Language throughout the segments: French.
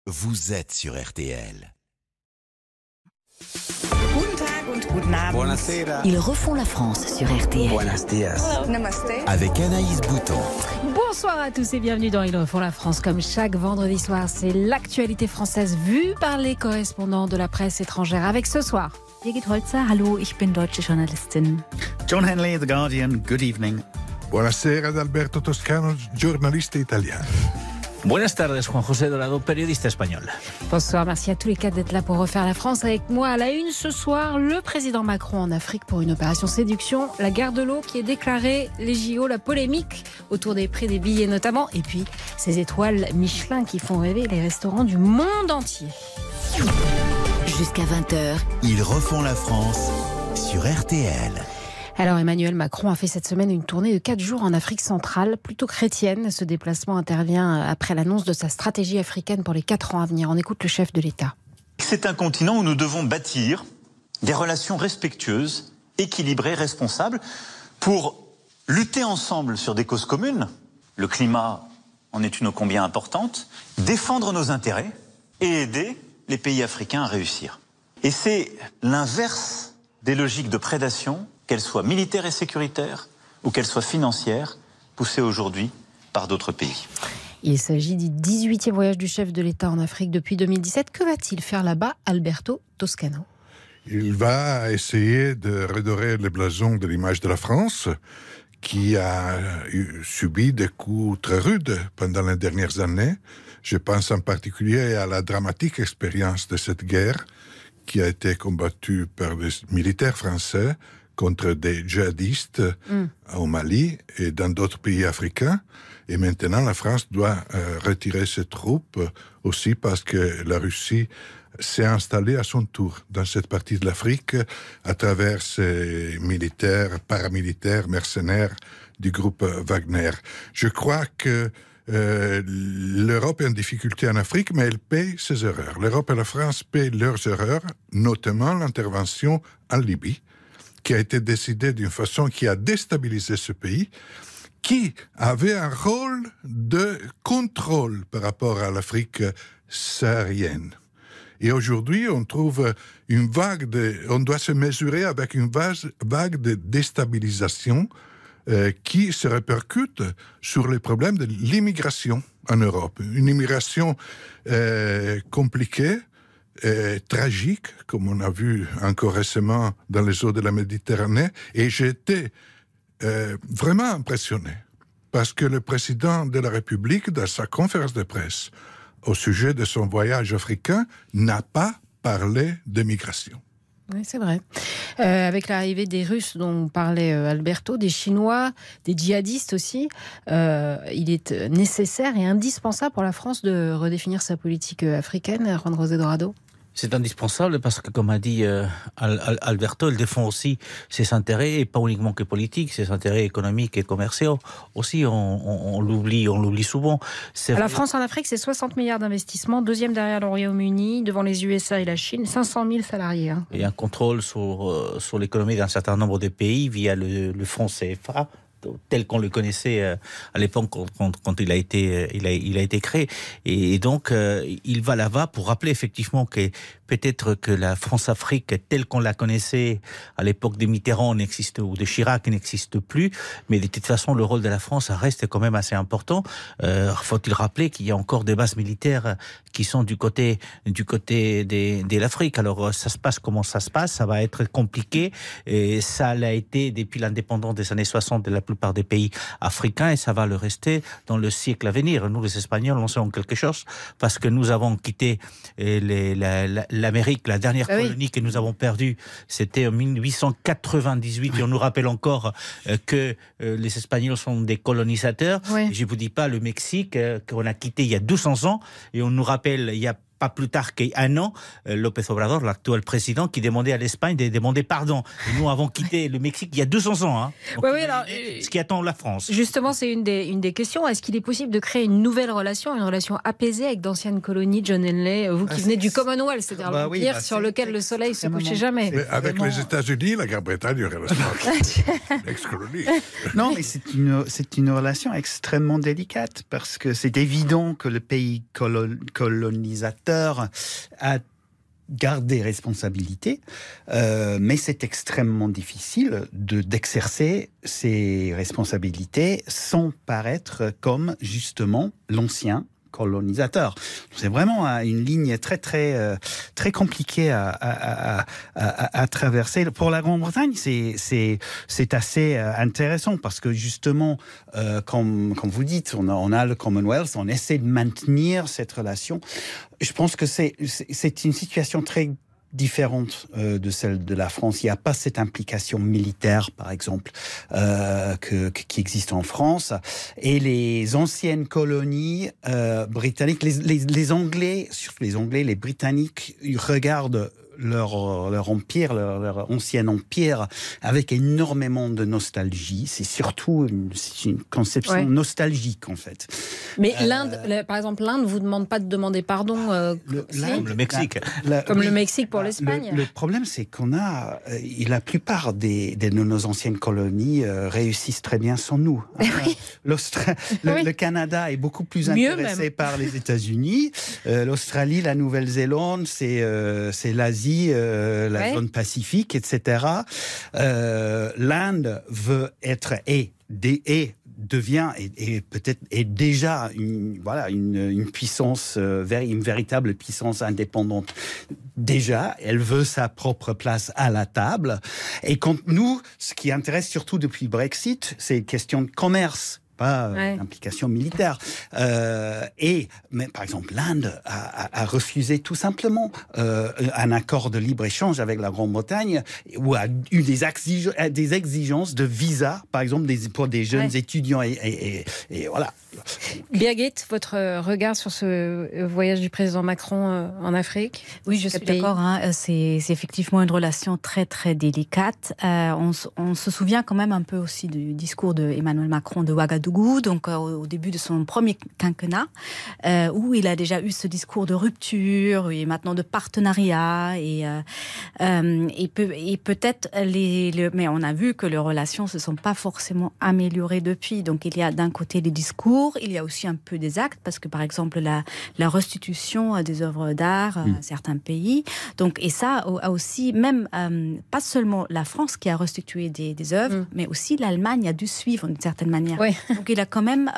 Vous êtes sur RTL. Buonasera. Ils refont la France sur RTL. Buenos dias. Avec Anaïs Bouton. Bonsoir à tous et bienvenue dans Ils refont la France. Comme chaque vendredi soir, c'est l'actualité française vue par les correspondants de la presse étrangère. Avec ce soir, Birgit Holzer, hallo, ich bin deutsche Journalistin. John Henley, The Guardian, good evening. Buonasera ad Alberto Toscano, giornalista italiano. Buenas tardes, Juan José Dorado, periodista espagnol. Bonsoir, merci à tous les quatre d'être là pour refaire la France avec moi. À la une ce soir, le président Macron en Afrique pour une opération séduction, la guerre de l'eau qui est déclarée, les JO, la polémique autour des prix des billets notamment, et puis ces étoiles Michelin qui font rêver les restaurants du monde entier. Jusqu'à 20h. Ils refont la France sur RTL. Alors Emmanuel Macron a fait cette semaine une tournée de 4 jours en Afrique centrale, plutôt chrétienne. Ce déplacement intervient après l'annonce de sa stratégie africaine pour les 4 ans à venir. On écoute le chef de l'État. C'est un continent où nous devons bâtir des relations respectueuses, équilibrées, responsables, pour lutter ensemble sur des causes communes. Le climat en est une ô combien importante, défendre nos intérêts et aider les pays africains à réussir. Et c'est l'inverse des logiques de prédation, qu'elles soient militaires et sécuritaires ou qu'elles soient financières, poussées aujourd'hui par d'autres pays. Il s'agit du 18e voyage du chef de l'État en Afrique depuis 2017. Que va-t-il faire là-bas, Alberto Toscano ? Il va essayer de redorer le blason de l'image de la France, qui a subi des coups très rudes pendant les dernières années. Je pense en particulier à la dramatique expérience de cette guerre qui a été combattue par des militaires français contre des djihadistes au Mali et dans d'autres pays africains. Et maintenant, la France doit retirer ses troupes aussi parce que la Russie s'est installée à son tour dans cette partie de l'Afrique à travers ses militaires, paramilitaires, mercenaires du groupe Wagner. Je crois que l'Europe est en difficulté en Afrique, mais elle paye ses erreurs. L'Europe et la France payent leurs erreurs, notamment l'intervention en Libye, qui a été décidée d'une façon qui a déstabilisé ce pays, qui avait un rôle de contrôle par rapport à l'Afrique saharienne. Et aujourd'hui, on trouve on doit se mesurer avec une vague de déstabilisation qui se répercute sur les problèmes de l'immigration en Europe. Une immigration compliquée, tragique, comme on a vu encore récemment dans les eaux de la Méditerranée. Et j'ai été vraiment impressionné parce que le président de la République, dans sa conférence de presse au sujet de son voyage africain, n'a pas parlé de migration. Oui, c'est vrai. Avec l'arrivée des Russes dont parlait Alberto, des Chinois, des djihadistes aussi, il est nécessaire et indispensable pour la France de redéfinir sa politique africaine. Juan José Dorado. C'est indispensable parce que, comme a dit Alberto, il défend aussi ses intérêts, et pas uniquement que politiques, ses intérêts économiques et commerciaux. Aussi, on l'oublie souvent. La France en Afrique, c'est 60 milliards d'investissements, deuxième derrière le Royaume-Uni, devant les USA et la Chine, 500 000 salariés. Il y a un contrôle sur l'économie d'un certain nombre de pays via le franc CFA, tel qu'on le connaissait à l'époque quand il a été créé. Et donc, il va là-bas pour rappeler effectivement que peut-être que la France-Afrique, telle qu'on la connaissait à l'époque de Mitterrand ou de Chirac, n'existe plus. Mais de toute façon, le rôle de la France reste quand même assez important. Faut-il rappeler qu'il y a encore des bases militaires qui sont du côté de l'Afrique. Alors, ça se passe comment ça se passe. Ça va être compliqué. Et ça l'a été depuis l'indépendance des années 60 de la plupart des pays africains, et ça va le rester dans le siècle à venir. Nous, les Espagnols, on sait quelque chose parce que nous avons quitté l'Amérique, la dernière colonie que nous avons perdue, c'était en 1898, et on nous rappelle encore que les Espagnols sont des colonisateurs. Oui. Je ne vous dis pas le Mexique qu'on a quitté il y a 200 ans, et on nous rappelle il y a pas plus tard qu'un an, López Obrador, l'actuel président, qui demandait à l'Espagne de demander pardon. Et nous avons quitté le Mexique il y a 200 ans. Hein. Donc, ce qui attend la France. Justement, c'est une des questions. Est-ce qu'il est possible de créer une nouvelle relation, une relation apaisée avec d'anciennes colonies? John Henley, vous qui venez du Commonwealth, c'est-à-dire l'empire sur lequel le soleil ne se couchait jamais. Mais avec les États-Unis, la Grande-Bretagne, il y aurait l'ex-colonie. Non, mais c'est une relation extrêmement délicate parce que c'est évident que le pays colonisateur a gardé responsabilité, mais c'est extrêmement difficile d'exercer ces responsabilités sans paraître comme justement l'ancien colonisateur. C'est vraiment une ligne très compliquée à traverser. Pour la Grande-Bretagne, c'est assez intéressant parce que justement, comme vous dites, on a le Commonwealth, on essaie de maintenir cette relation. Je pense que c'est une situation très différente de celle de la France. Il n'y a pas cette implication militaire, par exemple, qui existe en France. Et les anciennes colonies britanniques, les Anglais, surtout les Anglais, les Britanniques, ils regardent leur empire, leur ancien empire, avec énormément de nostalgie. C'est surtout une conception nostalgique, en fait. Mais l'Inde, par exemple, l'Inde ne vous demande pas de demander pardon comme le Mexique. Comme le Mexique pour l'Espagne. Le problème, c'est qu'on a... la plupart de nos anciennes colonies réussissent très bien sans nous. Le Canada est beaucoup plus intéressé par les États-Unis. L'Australie, la Nouvelle-Zélande, c'est l'Asie, la zone Pacifique, etc. L'Inde veut être devient peut-être déjà une puissance, une véritable puissance indépendante. Déjà, elle veut sa propre place à la table. Et quand nous, ce qui intéresse surtout depuis le Brexit, c'est une question de commerce, pas d'implication militaire. Mais par exemple, l'Inde a refusé tout simplement un accord de libre-échange avec la Grande-Bretagne, ou a eu des exigences de visa, par exemple, pour des jeunes étudiants. Et voilà. Birgit, votre regard sur ce voyage du président Macron en Afrique? Oui, je suis d'accord. C'est effectivement une relation très, très délicate. On se souvient quand même un peu aussi du discours d'Emmanuel Macron de Ouagadougou, donc au début de son premier quinquennat, où il a déjà eu ce discours de rupture et maintenant de partenariat. Et peut-être, mais on a vu que les relations ne se sont pas forcément améliorées depuis. Donc il y a d'un côté les discours, il y a aussi un peu des actes, parce que par exemple la restitution des œuvres d'art à certains pays. Donc, et ça a aussi, même pas seulement la France qui a restitué des œuvres, mais aussi l'Allemagne a dû suivre d'une certaine manière. Oui. Donc il a quand même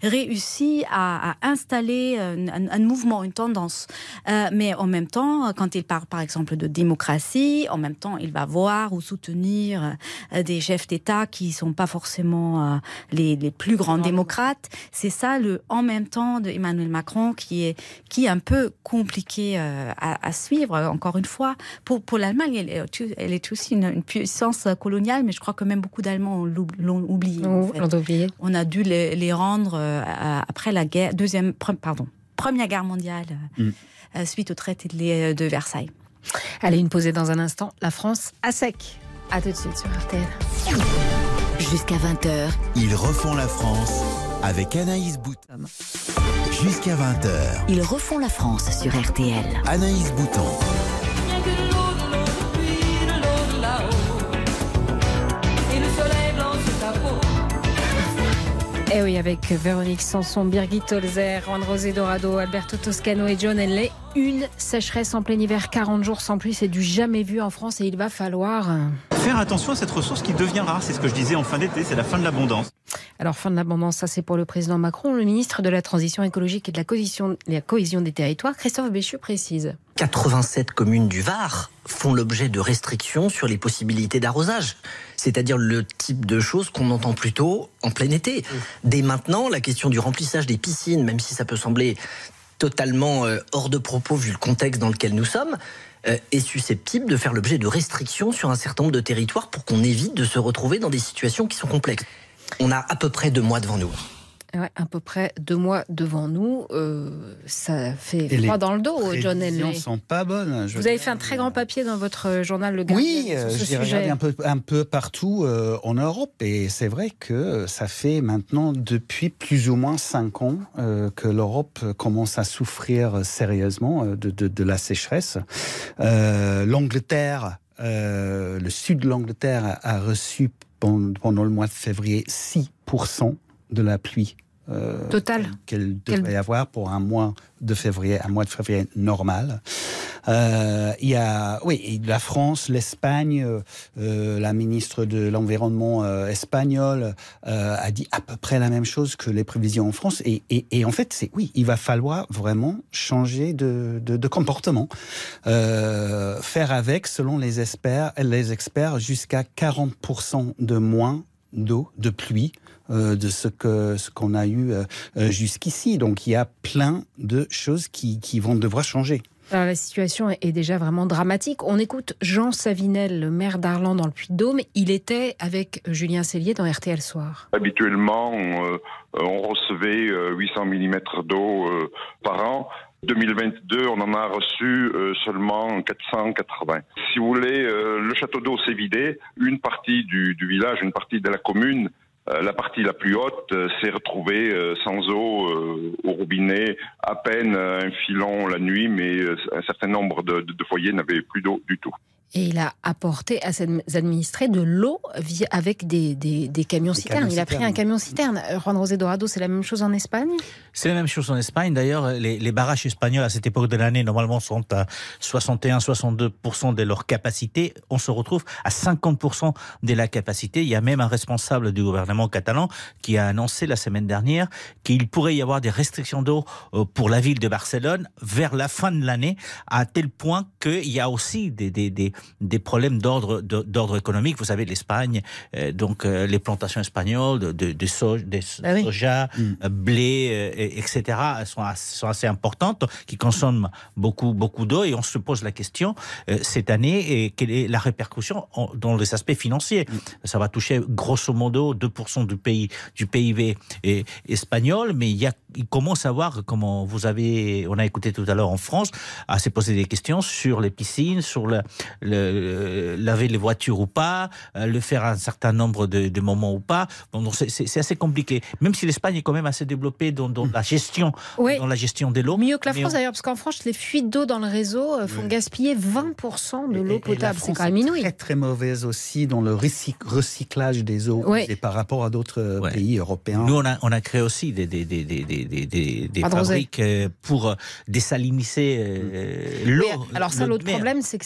réussi à installer un mouvement, une tendance. Mais en même temps, quand il parle par exemple de démocratie, en même temps il va voir ou soutenir des chefs d'État qui ne sont pas forcément les plus grands démocrates. C'est ça le en même temps de Emmanuel Macron qui est un peu compliqué à suivre. Encore une fois, pour l'Allemagne, elle est aussi une puissance coloniale, mais je crois que même beaucoup d'Allemands l'ont oublié. On a dû les rendre après la Première Guerre mondiale, suite au traité de Versailles. Allez, une pause dans un instant. La France à sec. À tout de suite sur RTL. Jusqu'à 20h. Ils refont la France avec Anaïs Bouton. Jusqu'à 20h. Ils refont la France sur RTL. Anaïs Bouton. Et oui, avec Véronique Sanson, Birgit Holzer, Juan-José Dorado, Alberto Toscano et John Henley. Une sécheresse en plein hiver, 40 jours sans pluie, c'est du jamais vu en France et il va falloir faire attention à cette ressource qui devient rare. C'est ce que je disais en fin d'été, c'est la fin de l'abondance. Alors, fin de l'abondance, ça c'est pour le président Macron. Le ministre de la Transition écologique et de la cohésion des territoires, Christophe Béchu, précise. 87 communes du Var font l'objet de restrictions sur les possibilités d'arrosage. C'est-à-dire le type de choses qu'on entend plutôt en plein été. Dès maintenant, la question du remplissage des piscines, même si ça peut sembler totalement hors de propos vu le contexte dans lequel nous sommes, est susceptible de faire l'objet de restrictions sur un certain nombre de territoires pour qu'on évite de se retrouver dans des situations qui sont complexes. On a à peu près 2 mois devant nous. Ouais, à peu près 2 mois devant nous. Ça fait froid dans le dos, John Henley. Les prévisions sont pas bonnes. Vous avez fait un très grand papier dans votre journal Le Guardian. Oui, j'ai regardé un peu partout en Europe et c'est vrai que ça fait maintenant depuis plus ou moins 5 ans que l'Europe commence à souffrir sérieusement de la sécheresse. L'Angleterre, le sud de l'Angleterre a reçu pendant le mois de février 6% de la pluie total qu'elle devrait avoir pour un mois de février normal. Il y a la France, l'Espagne, la ministre de l'Environnement espagnole a dit à peu près la même chose que les prévisions en France. Et en fait, il va falloir vraiment changer de comportement. Faire avec, selon les experts, jusqu'à 40% de moins d'eau, de pluie, de ce qu'on a eu jusqu'ici. Donc il y a plein de choses qui vont devoir changer. Alors la situation est déjà vraiment dramatique. On écoute Jean Savinel, le maire d'Arlan dans le Puy-de-Dôme. Il était avec Julien Cellier dans RTL Soir. Habituellement, on recevait 800 mm d'eau par an. 2022, on en a reçu seulement 480. Si vous voulez, le château d'eau s'est vidé. Une partie du village, une partie de la commune, la partie la plus haute s'est retrouvée sans eau au robinet, à peine un filon la nuit, mais un certain nombre de foyers n'avaient plus d'eau du tout. Et il a apporté à ses administrés de l'eau avec des camions-citernes. Il a pris un camion-citerne. Juan José Dorado, c'est la même chose en Espagne ? C'est la même chose en Espagne. D'ailleurs, les barrages espagnols, à cette époque de l'année, normalement, sont à 61-62% de leur capacité. On se retrouve à 50% de la capacité. Il y a même un responsable du gouvernement catalan qui a annoncé la semaine dernière qu'il pourrait y avoir des restrictions d'eau pour la ville de Barcelone vers la fin de l'année, à tel point qu'il y a aussi des problèmes d'ordre économique. Vous savez, l'Espagne, les plantations espagnoles de soja, blé, etc., sont assez importantes, qui consomment beaucoup d'eau, et on se pose la question cette année, et quelle est la répercussion dans les aspects financiers. Ça va toucher grosso modo 2% du PIB espagnol, mais il commence à voir, comme on a écouté tout à l'heure en France, à se poser des questions sur les piscines, sur laver les voitures ou pas, le faire à un certain nombre de moments ou pas. Donc c'est assez compliqué. Même si l'Espagne est quand même assez développée dans la gestion, dans la gestion de l'eau. Mieux que la France d'ailleurs, parce qu'en France, les fuites d'eau dans le réseau font gaspiller 20% de l'eau potable. C'est quand même inouï. Très très mauvaise aussi dans le recyclage des eaux et par rapport à d'autres pays européens. Nous, on a créé aussi des fabriques pour désaliniser l'eau. Alors ça, l'autre problème, c'est que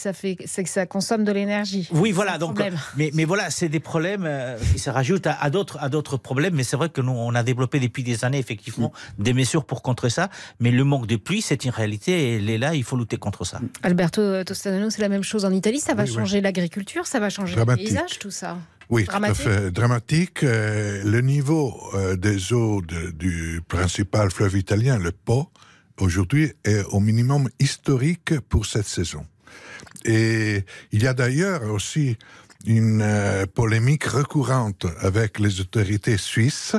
ça consomme de l'énergie. Oui, voilà. Donc, mais voilà, c'est des problèmes qui se rajoutent à d'autres problèmes. Mais c'est vrai que nous, on a développé depuis des années, effectivement, des mesures pour contrer ça. Mais le manque de pluie, c'est une réalité. Elle est là, il faut lutter contre ça. Alberto Toscanano, c'est la même chose en Italie. Ça va changer l'agriculture, ça va changer le paysage, tout ça. Oui, tout à fait dramatique. Le niveau des eaux du principal fleuve italien, le Po, aujourd'hui est au minimum historique pour cette saison. Et il y a d'ailleurs aussi une polémique récurrente avec les autorités suisses,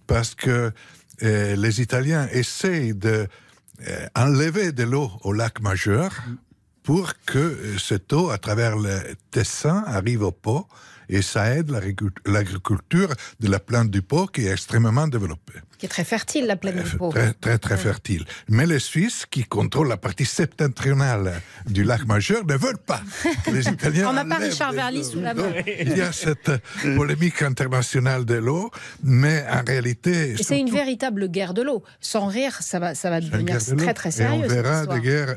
parce que les Italiens essayent d'enlever de l'eau au lac Majeur pour que cette eau, à travers le Tessin, arrive au Po, et ça aide l'agriculture de la plaine du Pô, qui est extrêmement développée. Qui est très fertile, la plaine du Pô. Très fertile. Mais les Suisses, qui contrôlent la partie septentrionale du lac Majeur, ne veulent pas que les Italiens... On n'a pas Richard Verly sous la main. Il y a cette polémique internationale de l'eau, mais en réalité... Et c'est une véritable guerre de l'eau. Sans rire, ça va devenir très très sérieux. Et on verra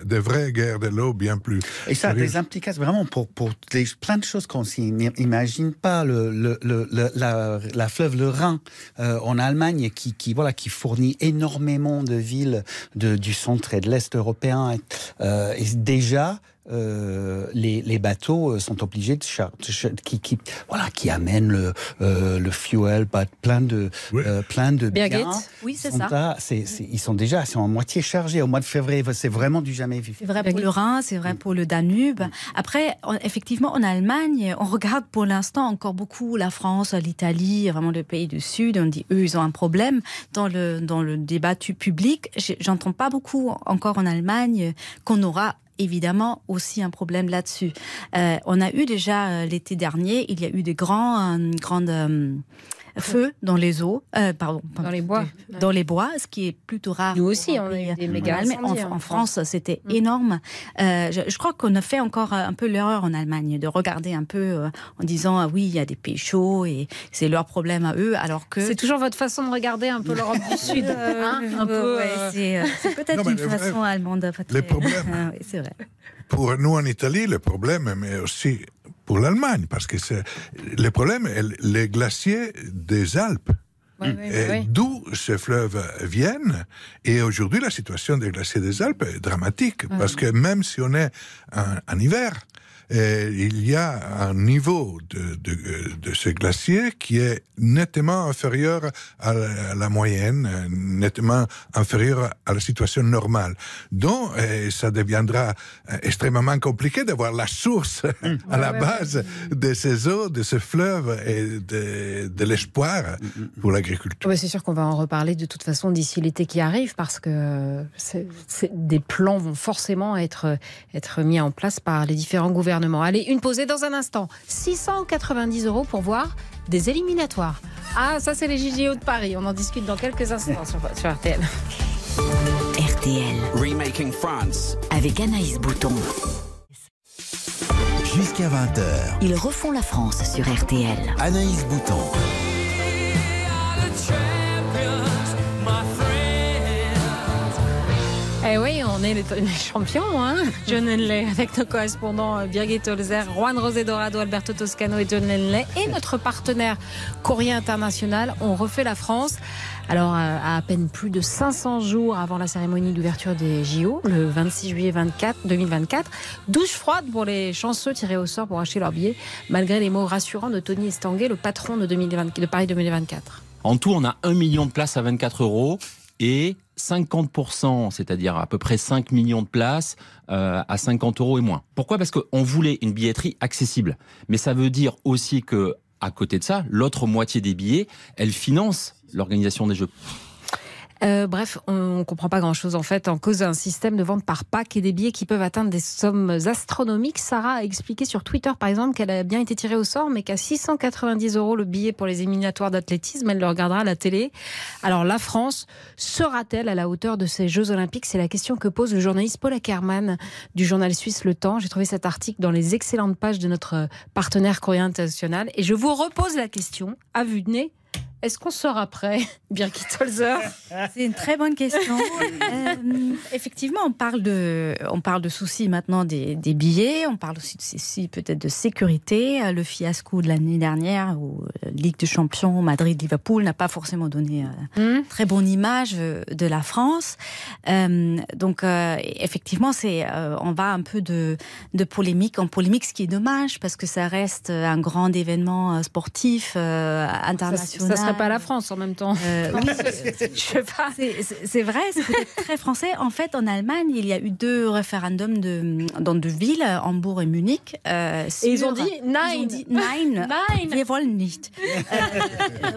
des vraies guerres de l'eau bien plus... Et ça a des implications vraiment pour plein de choses qu'on s'imagine pas. La fleuve le Rhin en Allemagne qui fournit énormément de villes du centre et de l'est européen. Et déjà, les bateaux sont obligés qui amènent le fuel, plein de biens. Oui, c'est ça. Ils sont à moitié chargés. Au mois de février, c'est vraiment du jamais vu. C'est vrai pour le Rhin, c'est vrai pour le Danube. Après, effectivement, en Allemagne, on regarde pour l'instant encore beaucoup la France, l'Italie, vraiment le pays du Sud. On dit, eux, ils ont un problème. Dans le débat public, j'entends pas beaucoup encore en Allemagne qu'on aura évidemment aussi un problème là-dessus. On a eu déjà l'été dernier, il y a eu des grandes feux dans les eaux, dans les bois. Dans les bois, ce qui est plutôt rare. Nous aussi, on a eu des méga incendies. En France, c'était énorme. Je crois qu'on a fait encore un peu l'erreur en Allemagne de regarder un peu en disant oui, il y a des pays chauds et c'est leur problème à eux, alors que c'est toujours votre façon de regarder un peu l'Europe du Sud, un peu. C'est peut-être une façon allemande. Le problème. Oui, c'est vrai. Pour nous en Italie, le problème, mais aussi pour l'Allemagne, parce que le problème est les glaciers des Alpes. D'où ces fleuves viennent. Et aujourd'hui, la situation des glaciers des Alpes est dramatique, parce que même si on est en hiver, il y a un niveau de ces glaciers qui est nettement inférieur à la moyenne, nettement inférieur à la situation normale. Donc, ça deviendra extrêmement compliqué d'avoir la source à la base de ces eaux, de ce fleuve et de l'espoir pour l'agriculture. C'est sûr qu'on va en reparler de toute façon d'ici l'été qui arrive, parce que des plans vont forcément être mis en place par les différents gouvernements. Allez, une pause et dans un instant, 690 € pour voir des éliminatoires. Ah, ça c'est les JO de Paris. On en discute dans quelques instants sur RTL. RTL. Remaking France. Avec Anaïs Bouton. Jusqu'à 20h. Ils refont la France sur RTL. Anaïs Bouton. Eh oui, on est les champions, hein. John Henley, avec nos correspondants Birgit Holzer, Juan José Dorado, Alberto Toscano et John Henley, et notre partenaire Courrier International. On refait la France. Alors, à peine plus de 500 jours avant la cérémonie d'ouverture des JO, le 26 juillet 2024, douche froide pour les chanceux tirés au sort pour acheter leur billet, malgré les mots rassurants de Tony Estanguet, le patron de Paris 2024. En tout, on a 1 million de places à 24 € et 50%, c'est-à-dire à peu près 5 millions de places à 50 € et moins. Pourquoi ? Parce qu'on voulait une billetterie accessible. Mais ça veut dire aussi que, à côté de ça, l'autre moitié des billets, elle finance l'organisation des Jeux. Bref, on ne comprend pas grand-chose en fait, en cause d'un système de vente par pack et des billets qui peuvent atteindre des sommes astronomiques. Sarah a expliqué sur Twitter par exemple qu'elle a bien été tirée au sort, mais qu'à 690 € le billet pour les éliminatoires d'athlétisme, elle le regardera à la télé. Alors la France sera-t-elle à la hauteur de ces Jeux Olympiques ? C'est la question que pose le journaliste Paul Ackermann du journal suisse Le Temps. J'ai trouvé cet article dans les excellentes pages de notre partenaire Courrier International et je vous repose la question à vue de nez. Est-ce qu'on sera prêt, Birgit Holzer ? C'est une très bonne question. Effectivement, on parle de soucis maintenant des billets. On parle aussi de soucis peut-être de sécurité. Le fiasco de l'année dernière où Ligue des Champions Madrid-Liverpool n'a pas forcément donné très bonne image de la France. Donc, effectivement, on va un peu de polémique en polémique, ce qui est dommage parce que ça reste un grand événement sportif international. Ça serait pas la France en même temps. Oui, je sais pas. C'est vrai, c'est peut-être très français. En fait, en Allemagne, il y a eu 2 référendums dans 2 villes, Hambourg et Munich. Et ils ont dit nein. Wir wollen nicht.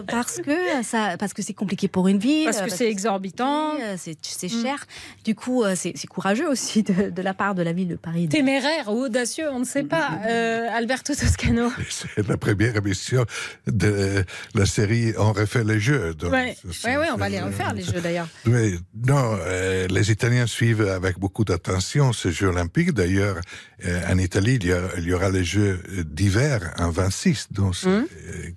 Parce que c'est compliqué pour une ville. Parce que c'est exorbitant. C'est cher. Du coup, c'est courageux aussi de la part de la ville de Paris. Téméraire ou audacieux, on ne sait pas. Alberto Toscano. C'est la première émission de la série On refait les Jeux. Oui, on va les refaire, les Jeux d'ailleurs. Oui, non, les Italiens suivent avec beaucoup d'attention ces Jeux olympiques. D'ailleurs, en Italie, il y aura les Jeux d'hiver en 26, donc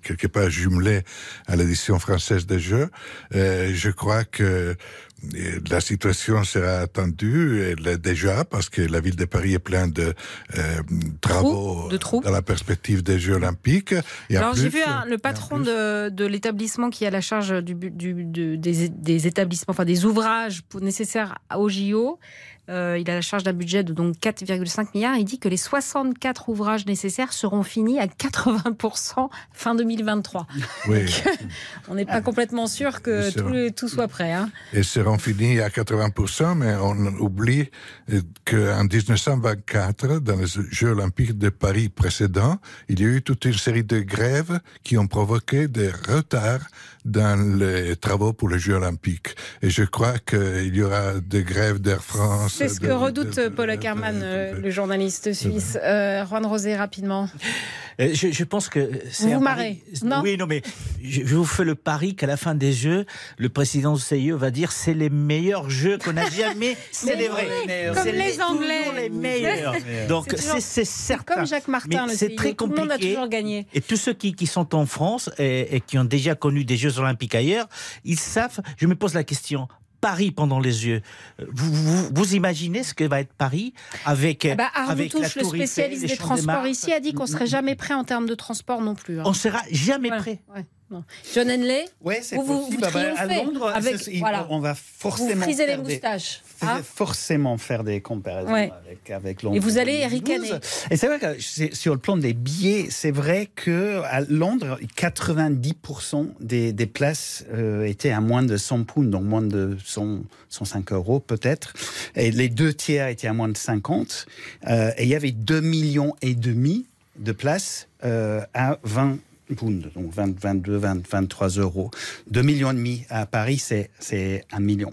quelque part jumelé à l'édition française des Jeux. Je crois que la situation sera attendue déjà parce que la ville de Paris est pleine de travaux dans la perspective des Jeux olympiques. Et alors j'ai vu le patron de l'établissement qui a la charge des établissements, enfin des ouvrages nécessaires aux JO. il a la charge d'un budget de donc 4,5 milliards. Il dit que les 64 ouvrages nécessaires seront finis à 80% fin 2023. Oui. Donc, on n'est pas complètement sûr que tout soit prêt. Hein. Ils seront finis à 80%, mais on oublie qu'en 1924, dans les Jeux olympiques de Paris précédents, il y a eu toute une série de grèves qui ont provoqué des retards dans les travaux pour les Jeux olympiques. Et je crois qu'il y aura des grèves d'Air France. C'est ce que redoute Paul Ackermann, le journaliste suisse. Juan Rosé, rapidement. Je pense que c'est vous marrez, non? Oui, non, mais je vous fais le pari qu'à la fin des Jeux, le président du CIE va dire c'est les meilleurs Jeux qu'on a jamais célébrés. Comme les Anglais. Toujours les meilleurs. Donc c'est certain. Comme Jacques Martin, le CIE, très tout le monde a toujours gagné. Et tous ceux qui sont en France et qui ont déjà connu des Jeux olympiques ailleurs, ils savent. Je me pose la question. Paris pendant les Jeux. Vous imaginez ce que va être Paris avec Arnaud Touche, le spécialiste des transports ici, a dit qu'on ne serait jamais prêt en termes de transport non plus. Hein. On ne sera jamais prêt. Ouais. Non. John Henley, vous à Londres, on va forcément vous frisez les moustaches. Forcément faire des comparaisons avec Londres. Et vous allez ricaner. Et c'est vrai que sur le plan des billets, c'est vrai qu'à Londres, 90% des places étaient à moins de 100 pounds, donc moins de 105 euros peut-être. Et les 2 tiers étaient à moins de 50. Et il y avait 2,5 millions de places à 20 pounds, donc 22, 23 euros. 2,5 millions à Paris, c'est 1 million.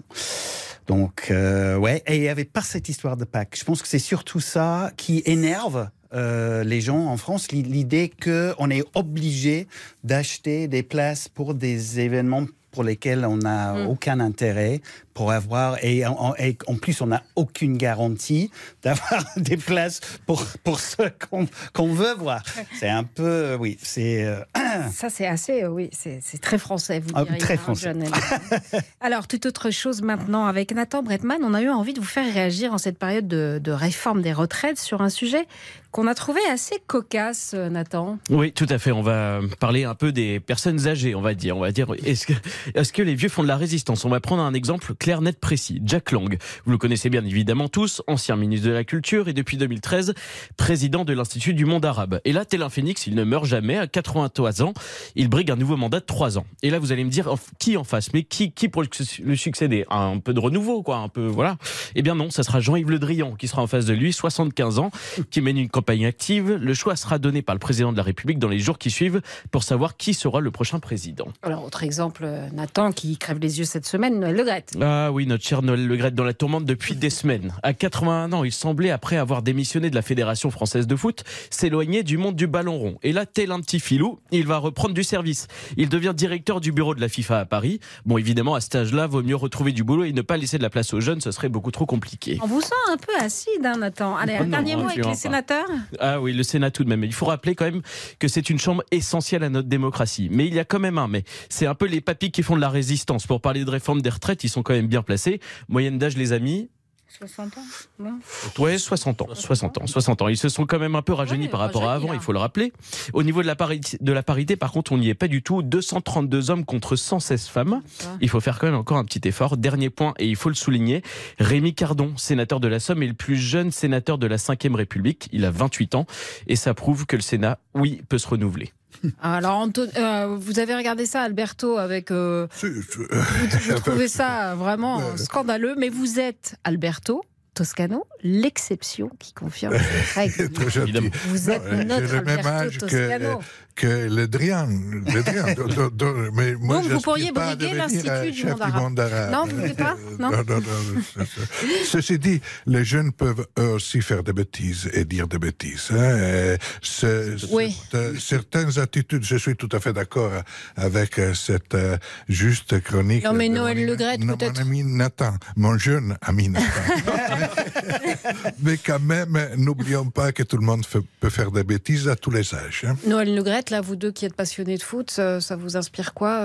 Donc, et il n'y avait pas cette histoire de Pâques. Je pense que c'est surtout ça qui énerve les gens en France, l'idée qu'on est obligé d'acheter des places pour des événements pour lesquels on n'a aucun intérêt pour avoir, et en plus on n'a aucune garantie d'avoir des places pour ceux qu'on veut voir. C'est un peu, Ça c'est assez, c'est très français, vous diriez. Très français. Alors, toute autre chose maintenant, avec Nathan Bretman, on a eu envie de vous faire réagir en cette période de réforme des retraites sur un sujet qu'on a trouvé assez cocasse, Nathan. Oui, tout à fait. On va parler un peu des personnes âgées, on va dire. Est-ce que les vieux font de la résistance? On va prendre un exemple clair, net, précis. Jack Lang, vous le connaissez bien évidemment tous, ancien ministre de la Culture et depuis 2013, président de l'Institut du monde arabe. Et là, tel un phénix, il ne meurt jamais. À 83 ans, il brigue un nouveau mandat de 3 ans. Et là, vous allez me dire, qui en face? Mais qui pour le succéder? Un peu de renouveau, quoi, un peu, voilà. Eh bien non, ça sera Jean-Yves Le Drian qui sera en face de lui, 75 ans, qui mène une campagne active. Le choix sera donné par le président de la République dans les jours qui suivent pour savoir qui sera le prochain président. Alors, autre exemple, Nathan qui crève les yeux cette semaine, Noël Le Graët. Ah oui, notre cher Noël Le Graët dans la tourmente depuis des semaines. À 81 ans, il semblait, après avoir démissionné de la Fédération française de foot, s'éloigner du monde du ballon rond. Et là, tel un petit filou, il va reprendre du service. Il devient directeur du bureau de la FIFA à Paris. Bon, évidemment, à cet âge-là, vaut mieux retrouver du boulot et ne pas laisser de la place aux jeunes, ce serait beaucoup trop compliqué. On vous sent un peu acide, Nathan. Allez, un dernier mot avec les sénateurs. Ah oui, le Sénat tout de même. Il faut rappeler quand même que c'est une chambre essentielle à notre démocratie. Mais il y a quand même un mais. C'est un peu les papis qui font de la résistance. Pour parler de réforme des retraites, ils sont quand même bien placés. Moyenne d'âge, les amis, 60 ans, non? Ouais, 60 ans. Ils se sont quand même un peu rajeunis par rapport à avant, il faut le rappeler. Au niveau de la parité, par contre, on n'y est pas du tout. 232 hommes contre 116 femmes. Il faut faire quand même encore un petit effort. Dernier point, et il faut le souligner, Rémi Cardon, sénateur de la Somme, est le plus jeune sénateur de la 5e République. Il a 28 ans. Et ça prouve que le Sénat, oui, peut se renouveler. Alors, vous avez regardé ça, Alberto, avec... vous trouvez ça vraiment scandaleux, mais vous êtes, Alberto Toscano, l'exception qui confirme cette règle. Vous êtes notre Alberto Toscano. Que le Drian. Mais moi, donc vous pourriez briguer l'Institut du monde arabe. Non, vous ne voulez pas? Non. Ceci dit, les jeunes peuvent eux aussi faire des bêtises et dire des bêtises. Certaines attitudes, je suis tout à fait d'accord avec cette juste chronique. Non, mais Noël Le Graët, peut-être. Mon ami Nathan, mon jeune ami Nathan. Mais quand même, n'oublions pas que tout le monde peut faire des bêtises à tous les âges. Noël Le Graët, là, vous deux qui êtes passionnés de foot, ça vous inspire quoi,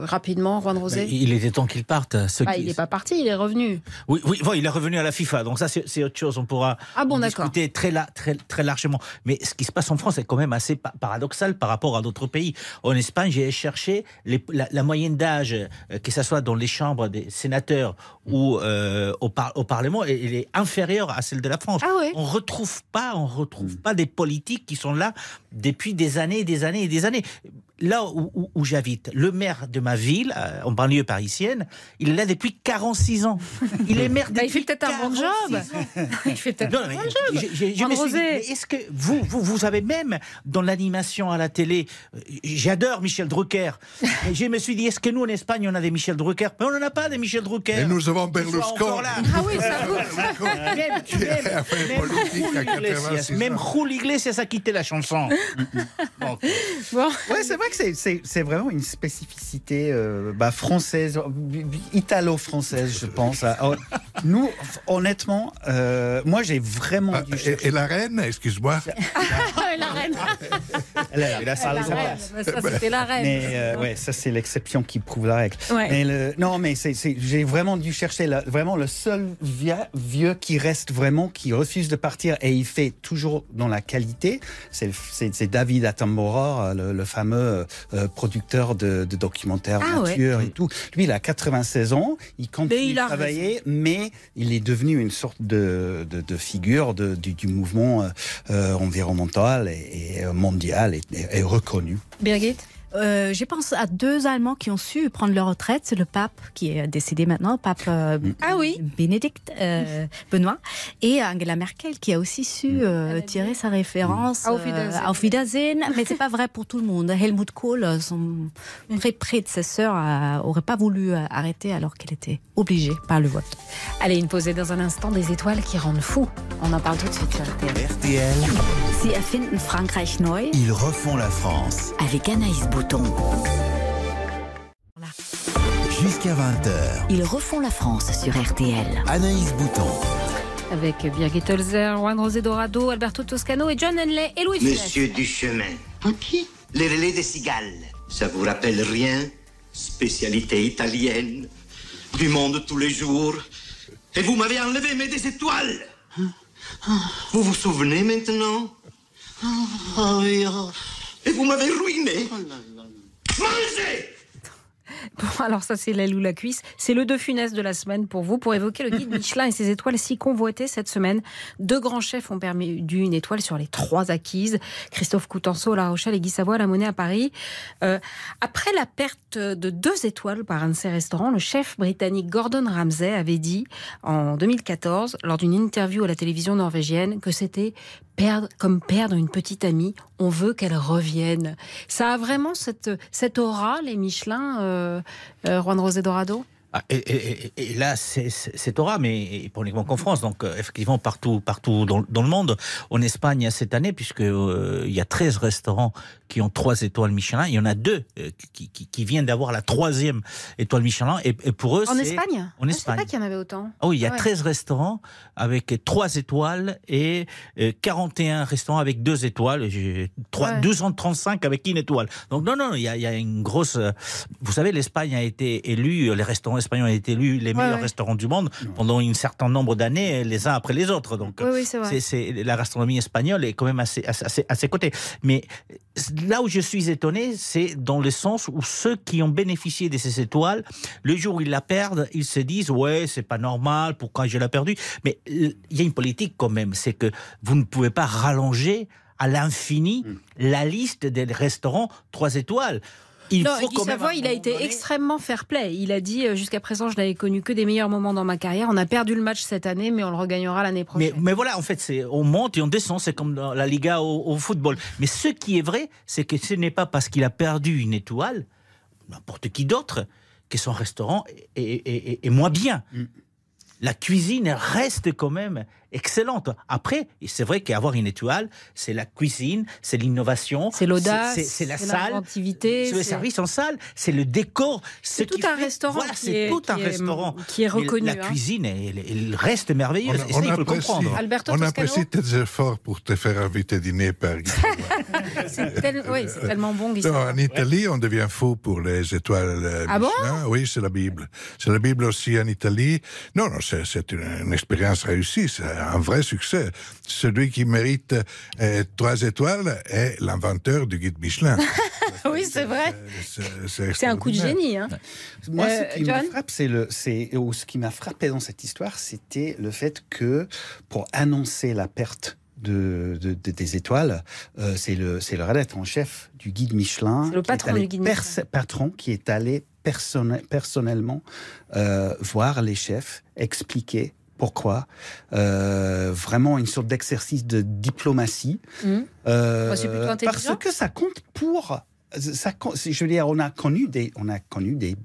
rapidement, Juan Rosé? Il était temps qu'il parte. Il n'est pas parti, il est revenu. Oui, il est revenu à la FIFA, donc ça c'est autre chose, on pourra discuter très largement. Mais ce qui se passe en France est quand même assez paradoxal par rapport à d'autres pays. En Espagne, j'ai cherché la moyenne d'âge, que ce soit dans les chambres des sénateurs ou au Parlement, elle est inférieure à celle de la France. Ah ouais. On retrouve pas des politiques qui sont là depuis des années et des années et des années. Là où j'habite, le maire de ma ville, en banlieue parisienne, il est là depuis 46 ans. Il est maire depuis il fait peut-être un bon job. Il fait peut-être un bon job. Je me suis dit, mais est-ce que vous avez même dans l'animation à la télé, j'adore Michel Drucker, mais je me suis dit, est-ce que nous en Espagne on a des Michel Drucker? Mais on n'en a pas des Michel Drucker. Et nous avons Berlusconi. Ah oui, ça même Julio Iglesias a quitté la chanson. Bon. Ouais, c'est vrai que c'est vraiment une spécificité française, italo-française, je pense. Nous, honnêtement, moi j'ai vraiment dû chercher. Et la reine, excuse-moi. La reine. Ça, c'était la reine. Mais ça c'est l'exception qui prouve la règle. Ouais. Mais j'ai vraiment dû chercher vraiment le seul vieux qui reste vraiment, qui refuse de partir et il fait toujours dans la qualité. C'est David Attenborough, le fameux producteur de documentaires nature et tout. Lui, il a 96 ans, il continue de travailler, mais il est devenu une sorte de figure du mouvement environnemental et mondial et reconnu. Birgit? Je pense à 2 Allemands qui ont su prendre leur retraite. C'est le pape qui est décédé maintenant, pape Bénédicte Benoît, et Angela Merkel qui a aussi su tirer sa référence. Auf Wiedersehen. Mais c'est pas vrai pour tout le monde. Helmut Kohl, son prédécesseur, aurait pas voulu arrêter alors qu'elle était obligée par le vote. Allez, une pause dans un instant, des étoiles qui rendent fou. On en parle tout de suite sur RTL. RTL. Sie erfinden Frankreich neu. Ils refont la France. Avec Anaïs Bouton. Jusqu'à 20h. Ils refont la France sur RTL. Anaïs Bouton. Avec Birgit Holzer, Juan-José Dorado, Alberto Toscano et John Henley et Louis Funès. Monsieur Duchemin. Qui? Les relais des cigales. Ça vous rappelle rien? Spécialité italienne. Du monde tous les jours. Et vous m'avez enlevé mes des étoiles. Vous vous souvenez maintenant? Et vous m'avez ruiné. Mangez! Bon, alors ça c'est l'aile ou la cuisse. C'est le De Funès de la semaine pour vous, pour évoquer le guide Michelin et ses étoiles si convoitées cette semaine. 2 grands chefs ont perdu une étoile sur les 3 acquises. Christophe Coutenceau à La Rochelle et Guy Savoy à La Monnaie à Paris. Après la perte de 2 étoiles par un de ces restaurants, le chef britannique Gordon Ramsay avait dit en 2014, lors d'une interview à la télévision norvégienne, que c'était comme perdre une petite amie. On veut qu'elle revienne. Ça a vraiment cette aura, les Michelin, Juan-José Dorado? Et là, c'est aura, mais pas uniquement qu'en France. Donc, effectivement, partout dans le monde. En Espagne, cette année, puisque il y a 13 restaurants qui ont 3 étoiles Michelin, il y en a 2 qui viennent d'avoir la 3e étoile Michelin. Et pour eux, en Espagne? En Espagne. Je ne sais pas qu'il y en avait autant. Ah oui, il y a 13 restaurants avec 3 étoiles et 41 restaurants avec 2 étoiles. 235 avec 1 étoile. Donc, non, il y a une grosse... Vous savez, l'Espagne a été élue, les restaurants espagnols ont été élus les meilleurs restaurants du monde pendant un certain nombre d'années, les uns après les autres. Donc, c'est la gastronomie espagnole est quand même à ses côtés. Mais là où je suis étonné, c'est dans le sens où ceux qui ont bénéficié de ces étoiles, le jour où ils la perdent, ils se disent ouais, c'est pas normal, pourquoi je l'ai perdue. Mais il y a une politique quand même, c'est que vous ne pouvez pas rallonger à l'infini la liste des restaurants 3 étoiles. Guy Savoy, il a été extrêmement fair-play. Il a dit, jusqu'à présent, je n'avais connu que des meilleurs moments dans ma carrière. On a perdu le match cette année, mais on le regagnera l'année prochaine. Mais voilà, en fait, on monte et on descend. C'est comme dans la Liga au football. Mais ce qui est vrai, c'est que ce n'est pas parce qu'il a perdu une étoile, n'importe qui d'autre, que son restaurant est moins bien. La cuisine reste quand même excellente. Après, c'est vrai qu'avoir une étoile, c'est la cuisine, c'est l'innovation, c'est l'audace, c'est la salle, l'inventivité, c'est le service en salle, c'est le décor. C'est tout un restaurant. Voilà, c'est tout un restaurant qui est reconnu. La cuisine, elle reste merveilleuse. Et ça, il faut le comprendre. On apprécie tes efforts pour te faire inviter dîner par Guy. C'est tellement bon, Guy. En Italie, on devient fou pour les étoiles Michelin. Bon? Oui, c'est la Bible. C'est la Bible aussi en Italie. Non, c'est une expérience réussie, c'est un vrai succès. Celui qui mérite 3 étoiles est l'inventeur du guide Michelin. Oui, c'est vrai. C'est un coup de génie. Hein. Moi, ce qui me frappe, ce qui m'a frappé dans cette histoire, c'était le fait que pour annoncer la perte des étoiles, c'est le rédacteur en chef du guide Michelin, c'est le patron du guide Michelin, patron qui est allé personnellement voir les chefs, expliquer pourquoi, vraiment une sorte d'exercice de diplomatie, c'est plutôt intelligent. parce que ça compte pour je veux dire, on a connu des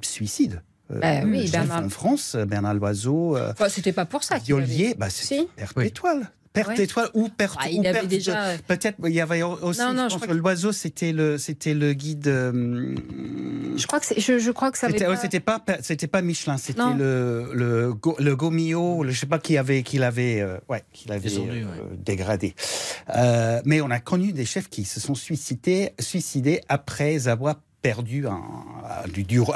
suicides. Oui, en France, Bernard Loiseau, c'était pas pour ça. Violier, c'était perte d'étoile. Perte d'étoile ou perte. Il avait déjà. Peut-être il y avait aussi. Non, je pense que Loiseau c'était le guide. Je crois que ça. C'était pas Michelin, c'était le Gomillot, je sais pas qui l'avait dégradé. Mais on a connu des chefs qui se sont suicidés après avoir perdu un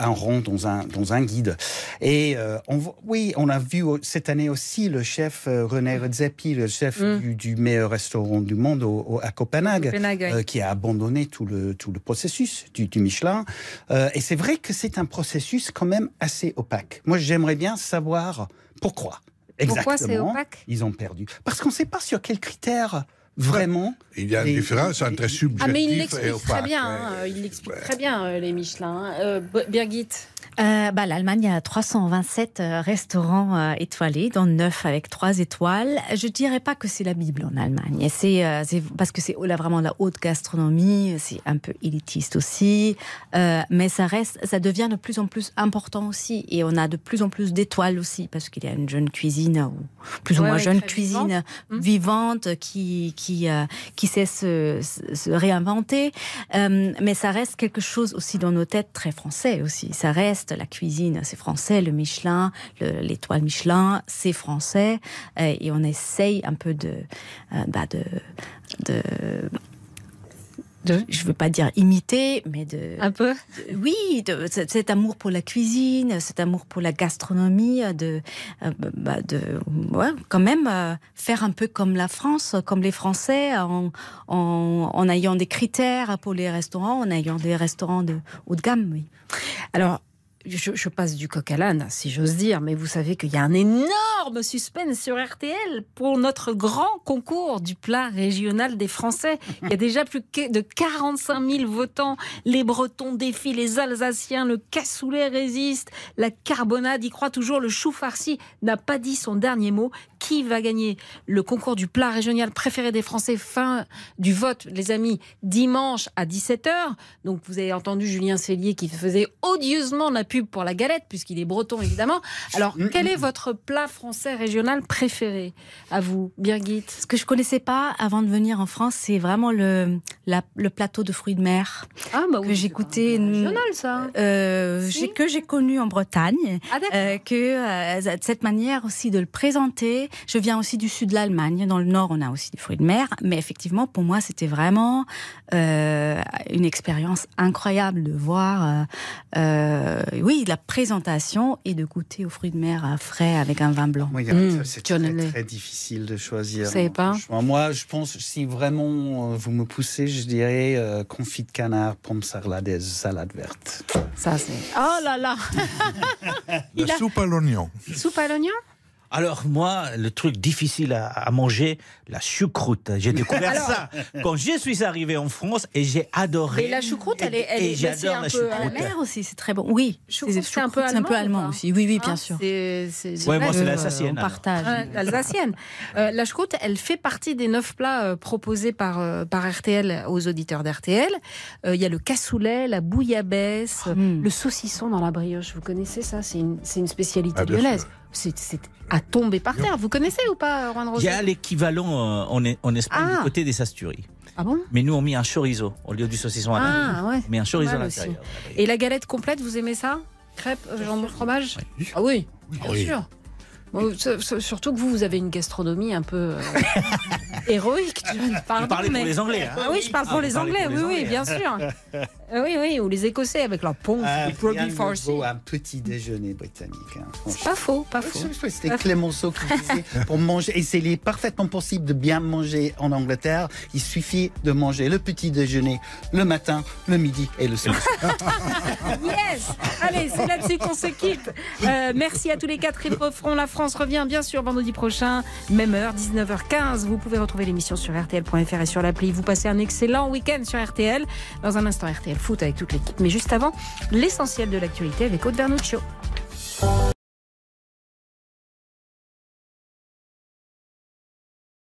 rond dans un guide. Et on a vu cette année aussi le chef René Redzepi, le chef du meilleur restaurant du monde à Copenhague, qui a abandonné tout le processus du Michelin. Et c'est vrai que c'est un processus quand même assez opaque. Moi, j'aimerais bien savoir pourquoi c'est opaque ? Ils ont perdu. Parce qu'on ne sait pas sur quels critères. Vraiment. Il y a une différence entre subjectif mais il et l'explique opaque. très bien. Il l'explique très bien, les Michelin. Birgit. L'Allemagne a 327 restaurants étoilés, dont 9 avec 3 étoiles. Je ne dirais pas que c'est la Bible en Allemagne. Et c'est parce que c'est vraiment la haute gastronomie, c'est un peu élitiste aussi. Mais ça devient de plus en plus important aussi. Et on a de plus en plus d'étoiles aussi, parce qu'il y a une jeune cuisine, ou plus ou moins jeune cuisine vivante qui sait se réinventer. Mais ça reste quelque chose aussi dans nos têtes très français aussi. Ça reste la cuisine, c'est français, le Michelin, l'étoile Michelin, c'est français, et on essaye un peu de je veux pas dire imiter, mais un peu. Cet amour pour la cuisine, cet amour pour la gastronomie, quand même faire un peu comme la France, comme les Français, en ayant des critères pour les restaurants, en ayant des restaurants de haut de gamme. Oui. Alors. Je passe du coq à l'âne, si j'ose dire, mais vous savez qu'il y a un énorme suspense sur RTL pour notre grand concours du plat régional des Français. Il y a déjà plus de 45 000 votants. Les Bretons défient les Alsaciens, le cassoulet résiste, la carbonade y croit toujours, le chou farci n'a pas dit son dernier mot. Qui va gagner le concours du plat régional préféré des Français? Fin du vote, les amis, dimanche à 17h. Donc vous avez entendu Julien Cellier qui faisait odieusement la pub pour la galette, puisqu'il est breton évidemment. Alors, quel est votre plat français régional préféré à vous, Birgit? Ce que je ne connaissais pas avant de venir en France, c'est vraiment le plateau de fruits de mer que j'ai goûté. Régional, ça. Que j'ai connu en Bretagne. De cette manière aussi de le présenter. Je viens aussi du sud de l'Allemagne. Dans le nord, on a aussi des fruits de mer. Mais effectivement, pour moi, c'était vraiment une expérience incroyable de voir la présentation et de goûter aux fruits de mer frais avec un vin blanc. Oui, c'est très difficile de choisir. Vous savez pas? Moi, je pense, si vraiment vous me poussez, je dirais confit de canard, pommes sarlades, salade verte. Ça, c'est... Oh là là. La soupe à l'oignon. Soupe à l'oignon? Alors moi, le truc difficile à manger, la choucroute. J'ai découvert ça quand je suis arrivé en France et j'ai adoré. Et la choucroute, elle est j'adore un la peu choucroute. À la mer aussi, c'est très bon. Oui, c'est un peu allemand aussi. Oui, bien sûr. Moi, c'est l'alsacienne. On partage. L'alsacienne. La choucroute, elle fait partie des 9 plats proposés par RTL aux auditeurs d'RTL. Il y a le cassoulet, la bouillabaisse, le saucisson dans la brioche. Vous connaissez ça? C'est une spécialité lyonnaise. C'est à tomber par terre. Vous connaissez ou pas, Juan Rosé? Il y a l'équivalent en Espagne du côté des Asturies. Ah bon? Mais nous, on met un chorizo au lieu du saucisson à l'intérieur. Ouais. Mais un chorizo à l'intérieur. Et la galette complète, vous aimez ça? Crêpes, jambon, fromage? Oui. Ah oui, bien sûr. Bon, surtout que vous avez une gastronomie un peu héroïque. Vous parlez pour les Anglais. Hein. Oui, je parle pour les Anglais, oui, bien sûr. Oui, ou les Écossais avec leur ponce, les produits farcis. Un petit déjeuner britannique. Hein, pas faux. C'était Clémenceau qui disait pour manger, et c'est parfaitement possible de bien manger en Angleterre. Il suffit de manger le petit déjeuner le matin, le midi et le soir. Yes. Allez, c'est là-dessus qu'on se quitte. Merci à tous les 4 qui referont. La France revient bien sûr vendredi prochain, même heure, 19h15. Vous pouvez retrouver l'émission sur RTL.fr et sur l'appli. Vous passez un excellent week-end sur RTL. Dans un instant, RTL Foot avec toute l'équipe. Mais juste avant, l'essentiel de l'actualité avec Aude Vernuccio.